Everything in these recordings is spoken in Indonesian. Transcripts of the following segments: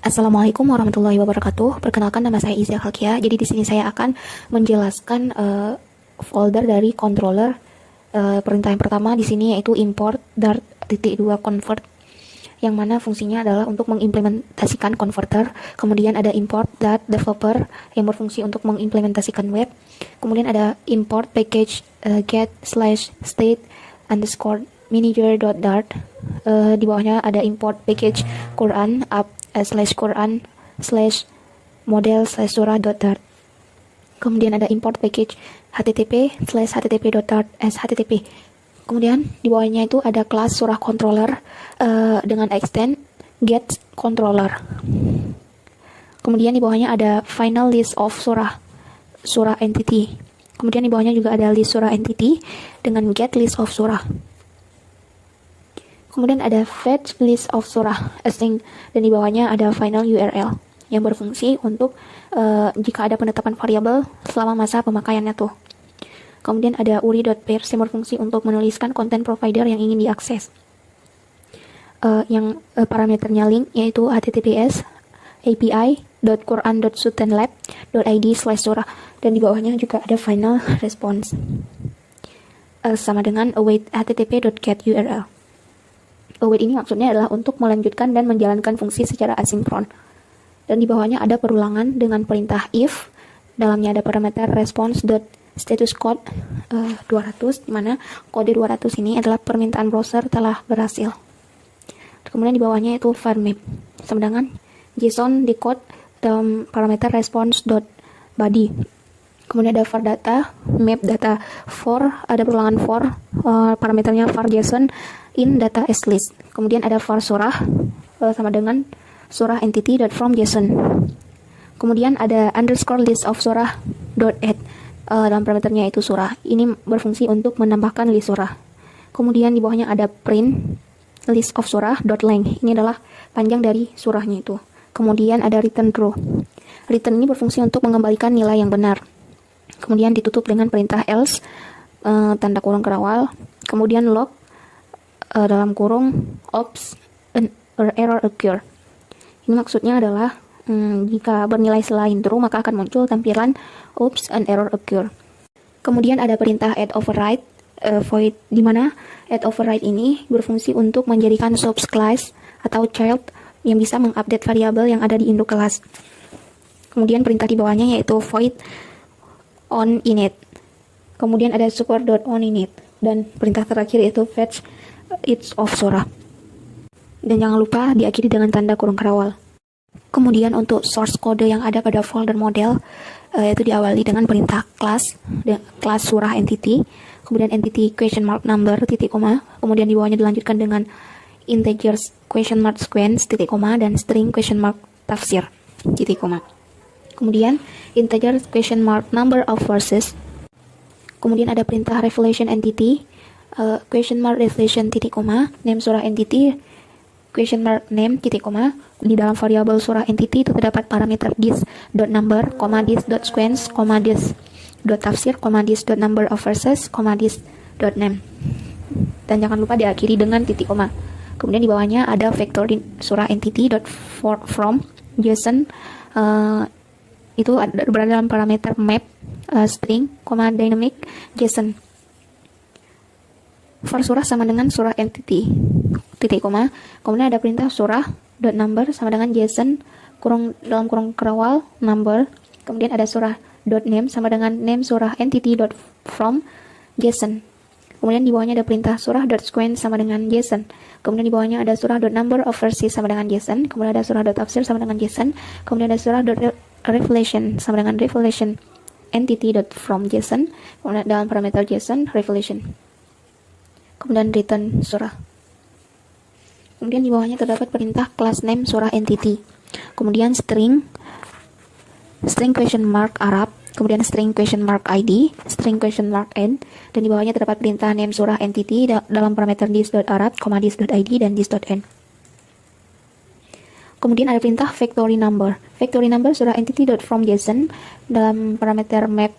Assalamualaikum warahmatullahi wabarakatuh. Perkenalkan, nama saya Izia Khalkia. Jadi di sini saya akan menjelaskan folder dari controller. Perintah yang pertama di sini yaitu import dart.2 convert, yang mana fungsinya adalah untuk mengimplementasikan converter. Kemudian ada import .developer yang berfungsi untuk mengimplementasikan web. Kemudian ada import package get slash state underscore manager.dart. Di bawahnya ada import package Quran up slash Quran slash model slash surah.dart. Kemudian ada import package http slash http.dart as http. Kemudian di bawahnya itu ada kelas surah controller dengan extend get controller. Kemudian di bawahnya ada final list of surah entity. Kemudian di bawahnya juga ada list surah entity dengan get list of surah. Kemudian ada fetch list of surah async, dan di bawahnya ada final URL yang berfungsi untuk jika ada penetapan variabel selama masa pemakaiannya tuh. Kemudian ada uri.pairs yang berfungsi untuk menuliskan konten provider yang ingin diakses. Parameternya link yaitu https api.quran.sultanlab.id/surah, dan di bawahnya juga ada final response sama dengan await http.getURL. Await ini maksudnya adalah untuk melanjutkan dan menjalankan fungsi secara asinkron. Dan di bawahnya ada perulangan dengan perintah if. Dalamnya ada parameter response.status code 200, di mana kode 200 ini adalah permintaan browser telah berhasil. Kemudian di bawahnya itu var map sama dengan JSON decode dalam parameter response.body. Kemudian ada var data, map data for, ada perulangan for, parameternya var JSON in data as list. Kemudian ada var surah sama dengan surah entity.from JSON. Kemudian ada underscore list of surah.add, dalam parameternya itu surah. Ini berfungsi untuk menambahkan list surah. Kemudian di bawahnya ada print list of surah.length. Ini adalah panjang dari surahnya itu. Kemudian ada return true. Return ini berfungsi untuk mengembalikan nilai yang benar. Kemudian ditutup dengan perintah else, tanda kurung kerawal. Kemudian log dalam kurung oops an error occur. Ini maksudnya adalah jika bernilai selain true maka akan muncul tampilan oops an error occur. Kemudian ada perintah add override void, di mana add override ini berfungsi untuk menjadikan source class atau child yang bisa mengupdate variabel yang ada di induk kelas. Kemudian perintah di bawahnya yaitu void on init. Kemudian ada support.onInit, dan perintah terakhir yaitu fetch its of surah. Dan jangan lupa diakhiri dengan tanda kurung kerawal. Kemudian untuk source kode yang ada pada folder model yaitu diawali dengan perintah class surah entity, kemudian entity question mark number titik koma, kemudian di bawahnya dilanjutkan dengan integers question mark sequence titik koma, dan string question mark tafsir titik koma. Kemudian integer question mark number of verses. Kemudian ada perintah revelation entity question mark revelation titik koma, name surah entity question mark name titik koma. Di dalam variabel surah entity itu terdapat parameter this.number, this.sequence, this.tafsir, this.number of verses, this.name. Dan jangan lupa diakhiri dengan titik koma. Kemudian di bawahnya ada vektor surah entity from JSON, itu berada dalam parameter map string, dynamic JSON. For surah sama dengan surah entity titik koma. Kemudian ada perintah surah.number sama dengan JSON dalam kurung kerawal number. Kemudian ada surah.name sama dengan name surah entity.from JSON. Kemudian di bawahnya ada perintah surah.sequence sama dengan JSON. Kemudian di bawahnya ada surah.number of verses sama dengan JSON. Kemudian ada surah.tafsir sama dengan JSON. Kemudian ada surah.revelation sama dengan revelation entity.from JSON. Kemudian dalam parameter JSON revelation. Kemudian return surah. Kemudian di bawahnya terdapat perintah class name surah entity. Kemudian string question mark Arab, kemudian string question mark ID, string question mark N, dan di bawahnya terdapat perintah name surah entity dalam parameter this.arab, this.id, dan this.n. Kemudian ada perintah factory number. Factory number surah entity.from JSON dalam parameter map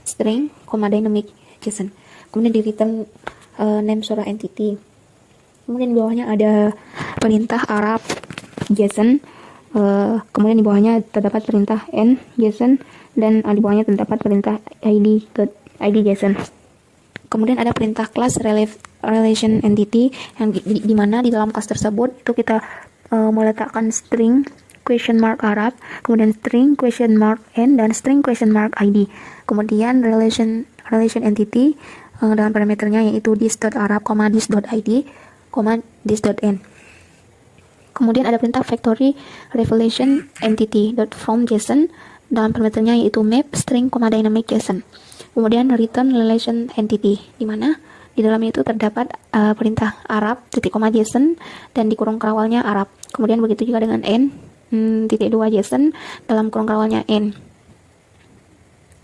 string, dynamic JSON. Kemudian di return name surah entity. Kemudian di bawahnya ada perintah Arab JSON Kemudian di bawahnya terdapat perintah n JSON dan di bawahnya terdapat perintah id JSON. Kemudian ada perintah class relation entity yang di mana di dalam class tersebut itu kita meletakkan string question mark Arab, kemudian string question mark n dan string question mark id. Kemudian relation entity dalam parameternya yaitu this.arab, this.id, this.n. Kemudian ada perintah factory revelation entity .from JSON dalam parameternya yaitu map string, dynamic JSON. Kemudian return relation entity di mana di dalamnya itu terdapat perintah Arab .JSON dan di kurung kerawalnya Arab. Kemudian begitu juga dengan n .2 JSON dalam kurung kerawalnya n,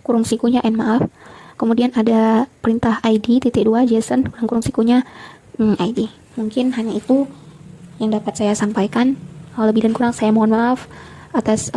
kurung sikunya n maaf. Kemudian ada perintah id .2 JSON dalam kurung sikunya id. Mungkin hanya itu yang dapat saya sampaikan. Lebih dan kurang saya mohon maaf atas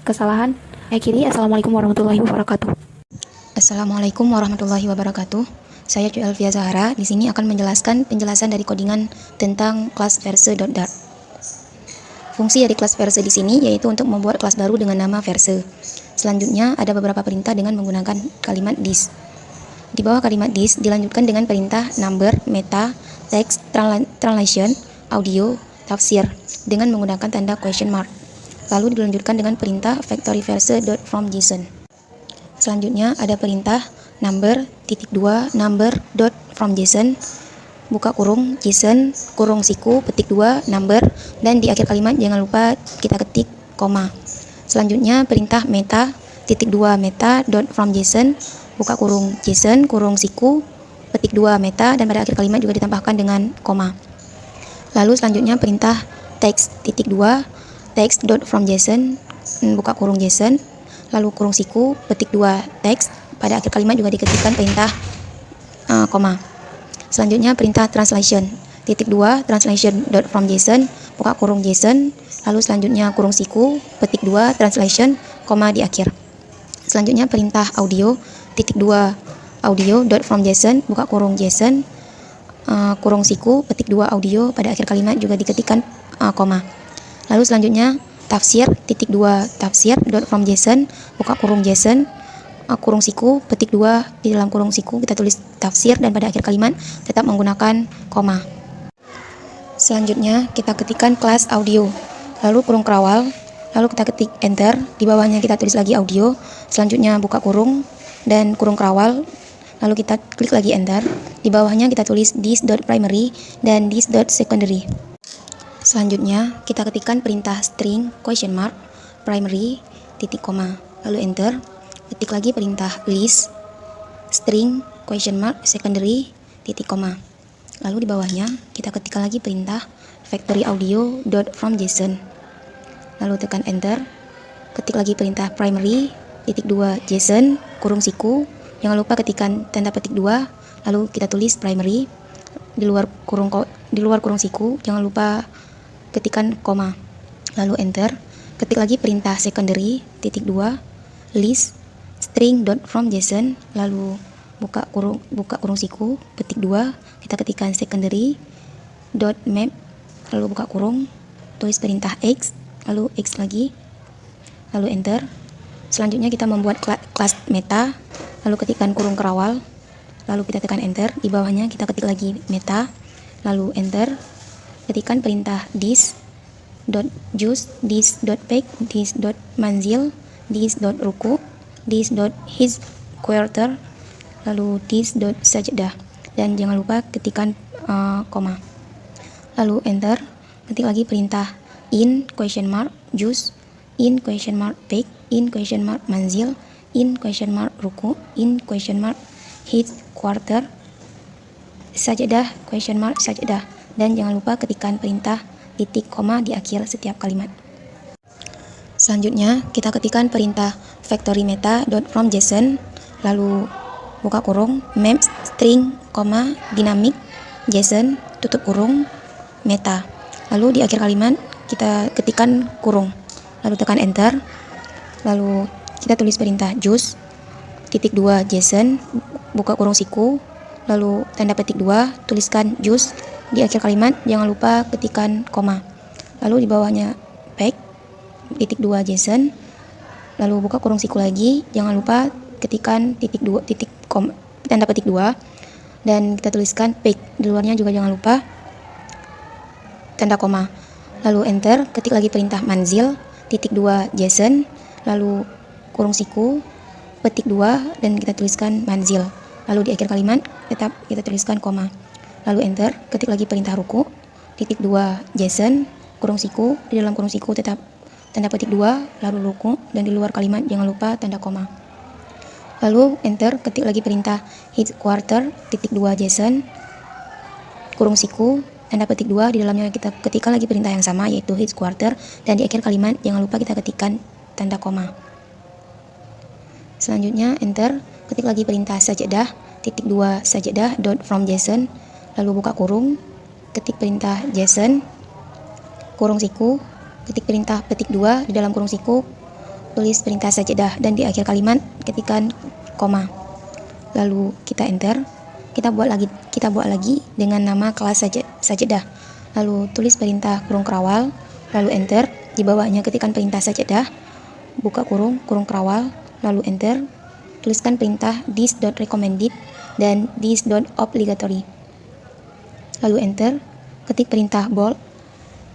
kesalahan. Akhiri, assalamualaikum warahmatullahi wabarakatuh. Assalamualaikum warahmatullahi wabarakatuh. Saya Cu Elvia Zahara. Di sini akan menjelaskan penjelasan dari codingan tentang kelas verse.dart. Fungsi dari kelas verse di sini yaitu untuk membuat kelas baru dengan nama verse. Selanjutnya ada beberapa perintah dengan menggunakan kalimat this. Di bawah kalimat this dilanjutkan dengan perintah number, meta, text, translation, audio, tafsir dengan menggunakan tanda question mark. Lalu dilanjutkan dengan perintah factory verse.from JSON. Selanjutnya ada perintah number .2 JSON buka kurung JSON kurung siku petik 2 number, dan di akhir kalimat jangan lupa kita ketik koma. Selanjutnya perintah meta .2 meta.from JSON buka kurung JSON kurung siku petik 2 meta, dan pada akhir kalimat juga ditambahkan dengan koma. Lalu selanjutnya perintah text.2 text.from JSON buka kurung JSON lalu kurung siku petik 2 text, pada akhir kalimat juga diketikkan perintah koma. Selanjutnya perintah translation .2 translation.from JSON buka kurung JSON lalu selanjutnya kurung siku petik 2 translation koma di akhir. Selanjutnya perintah audio .2 audio.from JSON buka kurung JSON kurung siku petik 2 audio, pada akhir kalimat juga diketikkan koma. Lalu selanjutnya tafsir .2 tafsir.from JSON buka kurung JSON kurung siku petik 2, di dalam kurung siku kita tulis tafsir dan pada akhir kalimat tetap menggunakan koma. Selanjutnya kita ketikkan kelas audio lalu kurung kerawal, lalu kita ketik enter, di bawahnya kita tulis lagi audio, selanjutnya buka kurung dan kurung kerawal, lalu kita klik lagi enter, di bawahnya kita tulis this.primary dan this.secondary. Selanjutnya kita ketikkan perintah string question mark primary titik koma, lalu enter, ketik lagi perintah list string question mark secondary titik koma, lalu di bawahnya kita ketikkan lagi perintah factory audio .from JSON, lalu tekan enter, ketik lagi perintah primary titik 2 JSON kurung siku, jangan lupa ketikkan tanda petik 2, lalu kita tulis primary di luar kurung siku, jangan lupa ketikkan koma, lalu enter, ketik lagi perintah secondary titik 2 list string.from JSON, lalu buka kurung siku petik 2, kita ketikkan secondary .map, lalu buka kurung, tulis perintah x, lalu x lagi, lalu enter. Selanjutnya kita membuat kelas meta, lalu ketikkan kurung kerawal, lalu kita tekan enter, di bawahnya kita ketik lagi meta, lalu enter, ketikkan perintah this.juice, this.pack, this.manzil, this.ruku, this.his quarter, lalu this.sajdah, dan jangan lupa ketikkan koma, lalu enter, ketik lagi perintah in question mark juice, in question mark pack, in question mark manzil, in question mark ruku, in question mark his quarter, sajdah question mark sajdah, dan jangan lupa ketikkan perintah titik koma di akhir setiap kalimat. Selanjutnya kita ketikkan perintah factory meta.from JSON, lalu buka kurung map string, dynamic JSON tutup kurung meta, lalu di akhir kalimat kita ketikkan kurung, lalu tekan enter, lalu kita tulis perintah juice titik 2 JSON buka kurung siku, lalu tanda petik 2, tuliskan juice, di akhir kalimat jangan lupa ketikkan koma, lalu di bawahnya pack, titik 2 JSON, lalu buka kurung siku lagi. Jangan lupa ketikkan tanda petik 2 dan kita tuliskan page. Di luarnya juga jangan lupa tanda koma. Lalu enter, ketik lagi perintah manzil titik 2 JSON, lalu kurung siku, petik 2 dan kita tuliskan manzil. Lalu di akhir kalimat tetap kita tuliskan koma. Lalu enter, ketik lagi perintah ruku titik 2 JSON, kurung siku, di dalam kurung siku tetap tanda petik 2, lalu ruku, dan di luar kalimat jangan lupa tanda koma. Lalu enter, ketik lagi perintah headquarter titik 2 JSON, kurung siku, tanda petik 2, di dalamnya kita ketikkan lagi perintah yang sama yaitu headquarter, dan di akhir kalimat jangan lupa kita ketikkan tanda koma. Selanjutnya enter, ketik lagi perintah sajadah titik 2 sajadah dot from JSON, lalu buka kurung, ketik perintah JSON, kurung siku, ketik perintah petik 2, di dalam kurung siku tulis perintah sajadah, dan di akhir kalimat ketikkan koma. Lalu kita enter, kita buat lagi dengan nama kelas sajadah, lalu tulis perintah kurung kerawal, lalu enter, di bawahnya ketikkan perintah sajadah, buka kurung kerawal, lalu enter, tuliskan perintah this.recommended dan this.obligatory, lalu enter, ketik perintah bold,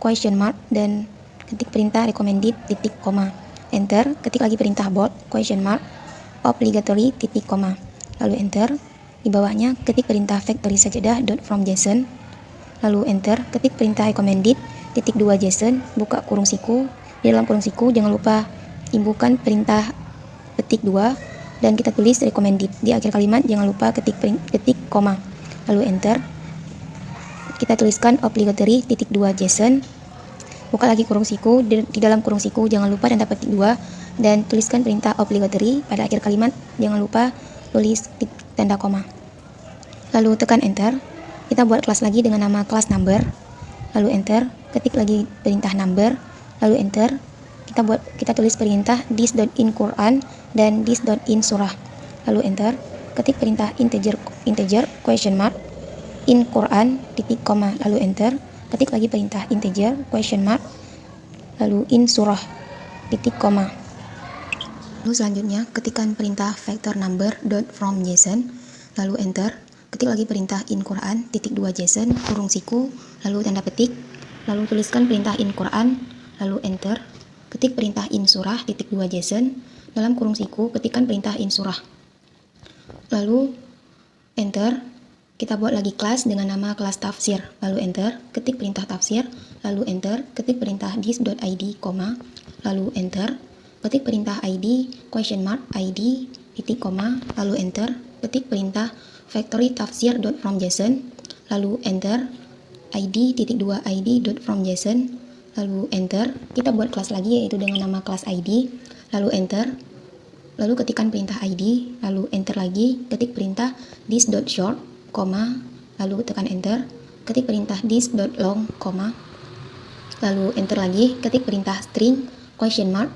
question mark, dan ketik perintah recommended titik koma. Enter, ketik lagi perintah bold, question mark, obligatory titik koma, lalu enter, di bawahnya ketik perintah factory sajadah dot from JSON, lalu enter, ketik perintah recommended titik 2 JSON, buka kurung siku, di dalam kurung siku jangan lupa imbuhkan perintah petik 2 dan kita tulis recommended, di akhir kalimat jangan lupa ketik koma, lalu enter, kita tuliskan obligatory titik 2 JSON, buka lagi kurung siku, di dalam kurung siku jangan lupa tanda petik 2 dan tuliskan perintah obligatory, pada akhir kalimat jangan lupa tulis tanda koma, lalu tekan enter, kita buat kelas lagi dengan nama kelas number, lalu enter, ketik lagi perintah number, lalu enter, kita tulis perintah this.in Quran dan this.in surah, lalu enter, ketik perintah integer question mark in Quran titik koma, lalu enter, ketik lagi perintah integer question mark lalu in surah titik koma. Lalu selanjutnya ketikkan perintah vector number dot from JSON, lalu enter, ketik lagi perintah in Quran titik 2 JSON, kurung siku, lalu tanda petik, lalu tuliskan perintah in Quran, lalu enter, ketik perintah in surah titik 2 JSON, dalam kurung siku ketikkan perintah in surah, lalu enter, kita buat lagi kelas dengan nama kelas tafsir, lalu enter, ketik perintah tafsir, lalu enter, ketik perintah this.id, lalu enter, ketik perintah id question mark id titik koma, lalu enter, ketik perintah factory tafsir dot from JSON, lalu enter, id titik 2 id dot from JSON, lalu enter, kita buat kelas lagi yaitu dengan nama kelas id, lalu enter, lalu ketikkan perintah id, lalu enter lagi, ketik perintah this.short, lalu tekan enter, ketik perintah this.long, lalu enter lagi, ketik perintah string question mark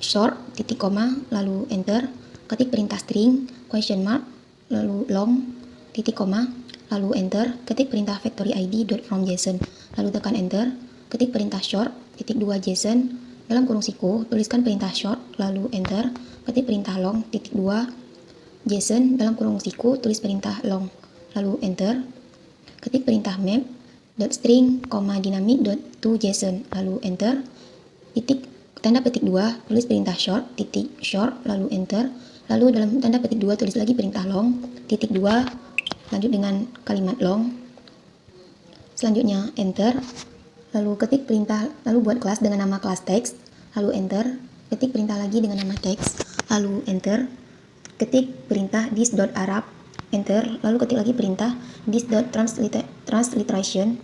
short titik koma, lalu enter, ketik perintah string question mark lalu long titik koma, lalu enter, ketik perintah factory id dot from JSON, lalu tekan enter, ketik perintah short titik 2 JSON, dalam kurung siku tuliskan perintah short, lalu enter, ketik perintah long titik 2 JSON, dalam kurung siku tulis perintah long, lalu enter, ketik perintah map dot string dynamic dot to JSON, lalu enter, titik tanda petik 2 tulis perintah short titik short, lalu enter, lalu dalam tanda petik 2 tulis lagi perintah long titik 2 lanjut dengan kalimat long, selanjutnya enter, lalu ketik perintah, lalu buat kelas dengan nama kelas text, lalu enter, ketik perintah lagi dengan nama text, lalu enter, ketik perintah this.arab, enter, lalu ketik lagi perintah this.transliteration,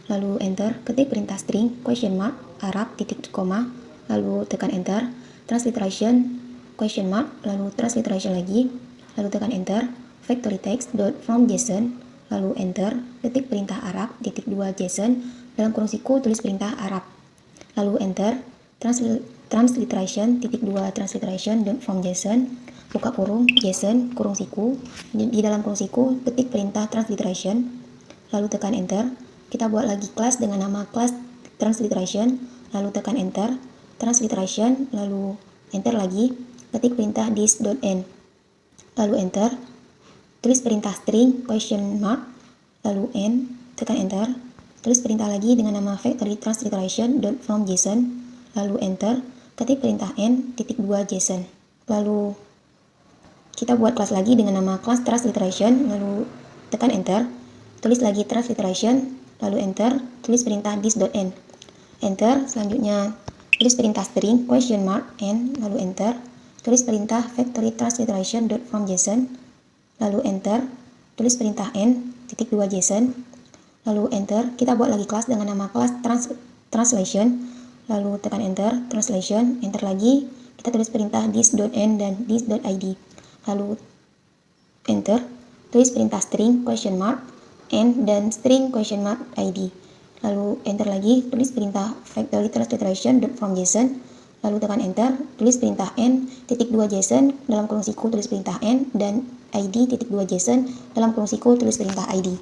lalu enter, ketik perintah string question mark arab titik koma, lalu tekan enter, transliteration question mark, lalu transliteration lagi, lalu tekan enter, factory text dot from JSON, lalu enter, ketik perintah arab titik 2 JSON, dalam kurung siku tulis perintah arab, lalu enter, transliteration titik 2 transliteration dot from JSON, buka kurung JSON kurung siku, di dalam kurung siku ketik perintah transliteration, lalu tekan enter, kita buat lagi kelas dengan nama kelas transliteration, lalu tekan enter, transliteration, lalu enter lagi, ketik perintah this.end, lalu enter, tulis perintah string question mark, lalu end, tekan enter, tulis perintah lagi dengan nama factory transliteration.from JSON, lalu enter, ketik perintah end, .2 JSON, lalu kita buat kelas lagi dengan nama class transliteration, lalu tekan enter, tulis lagi transliteration, lalu enter, tulis perintah this.end, enter, selanjutnya tulis perintah string question mark end, lalu enter, tulis perintah factory transliteration.from JSON, lalu enter, tulis perintah end, .2 JSON, lalu enter. Kita buat lagi kelas dengan nama kelas translation, lalu tekan enter, translation, enter lagi, kita tulis perintah this.end dan this.id, lalu enter, tulis perintah string question mark end dan string question mark id, lalu enter lagi, tulis perintah factory transliteration.from JSON, lalu tekan enter, tulis perintah end, .2 JSON, dalam kurung siku tulis perintah end, dan id, .2 JSON, dalam kurung siku tulis perintah id.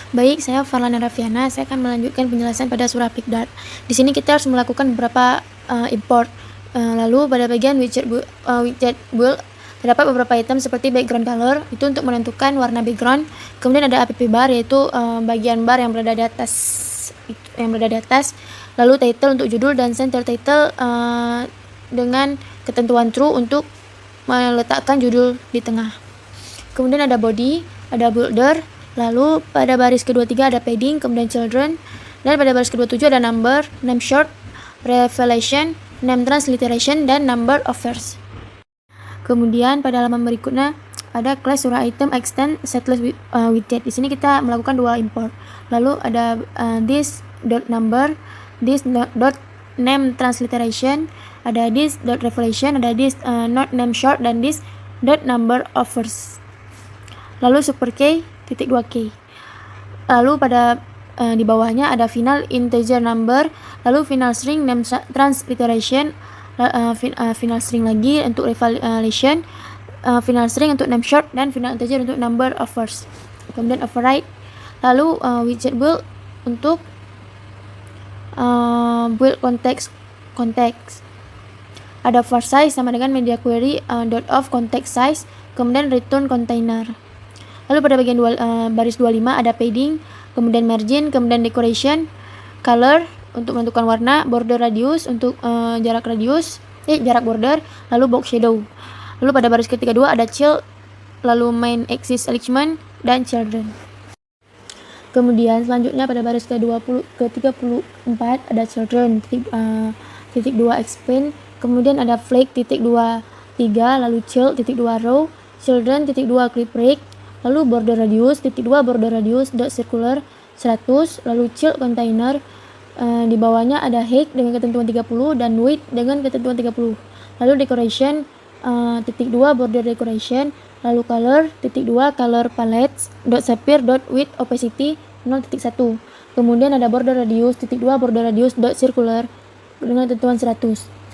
Baik, saya Farlana Rafiana. Saya akan melanjutkan penjelasan pada surah Pickdart. Di sini kita harus melakukan beberapa import. Lalu pada bagian widget build terdapat beberapa item seperti background color, itu untuk menentukan warna background. Kemudian ada app bar, yaitu bagian bar yang berada di atas, lalu title untuk judul, dan center title dengan ketentuan true untuk meletakkan judul di tengah. Kemudian ada body, ada builder, lalu pada baris kedua-tiga ada padding, kemudian children, dan pada baris kedua-tujuh ada number, name short, revelation, name transliteration, dan number of verse. Kemudian pada halaman berikutnya ada class surah item extend setlist widget. Di sini kita melakukan dua import. Lalu ada this.number, this.name transliteration, ada this.revelation, ada this name short, dan this.number of verse. Lalu super key .2k. Lalu pada di bawahnya ada final integer number, lalu final string name transliteration, final string lagi untuk revelation, final string untuk name short, dan final integer untuk number of verse. Kemudian override. Lalu widget build untuk build context. Ada for size sama dengan media query .of context size, kemudian return container. Lalu pada bagian baris 25 ada padding, kemudian margin, kemudian decoration, color untuk menentukan warna, border radius untuk jarak border, lalu box shadow. Lalu pada baris ke-32 ada child, lalu main axis alignment, dan children. Kemudian selanjutnya pada baris ke-34 ada children, .2 expand, kemudian ada flag .23, lalu child .2 row, children .2 clip break, lalu border radius .2 border radius .circular 100, lalu child container, di bawahnya ada height dengan ketentuan 30 dan width dengan ketentuan 30. Lalu decoration .2 border decoration, lalu color .2 color palettes .sapphire .width opacity 0.1. Kemudian ada border radius .2 border radius .circular dengan ketentuan 100.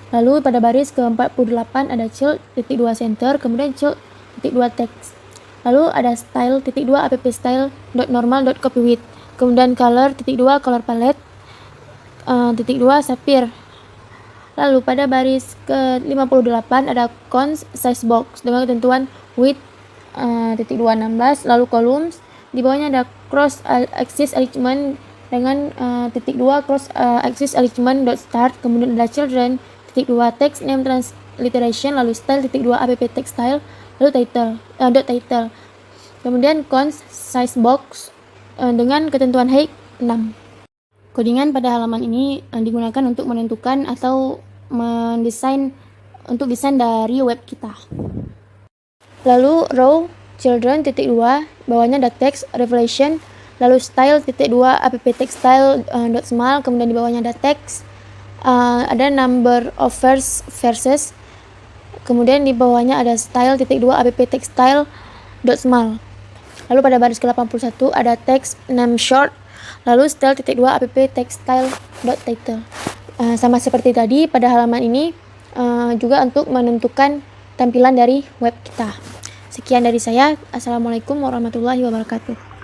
Lalu pada baris ke-48 ada child .2 center, kemudian child .2 text. Lalu ada style .2 app style .normal .copy width, kemudian color .2 color palette .2 sapphire. Lalu pada baris ke-58 ada cons size box dengan ketentuan width .2 16, lalu columns, di bawahnya ada cross axis alignment dengan .2 cross axis alignment .start, kemudian ada children .2 text name transliteration, lalu style .2 app text style, lalu title. Kemudian cons size box dengan ketentuan height 6. Codingan pada halaman ini digunakan untuk menentukan atau mendesain untuk desain dari web kita. Lalu row children .2, bawahnya ada text revelation, lalu style .2 app text style .small, kemudian di bawahnya ada text, ada number of verses, kemudian di bawahnya ada style .2 app text style .small. Lalu pada baris ke-81 ada text name short, lalu style .2 app text style .title. Sama seperti tadi pada halaman ini juga untuk menentukan tampilan dari web kita. Sekian dari saya. Assalamualaikum warahmatullahi wabarakatuh.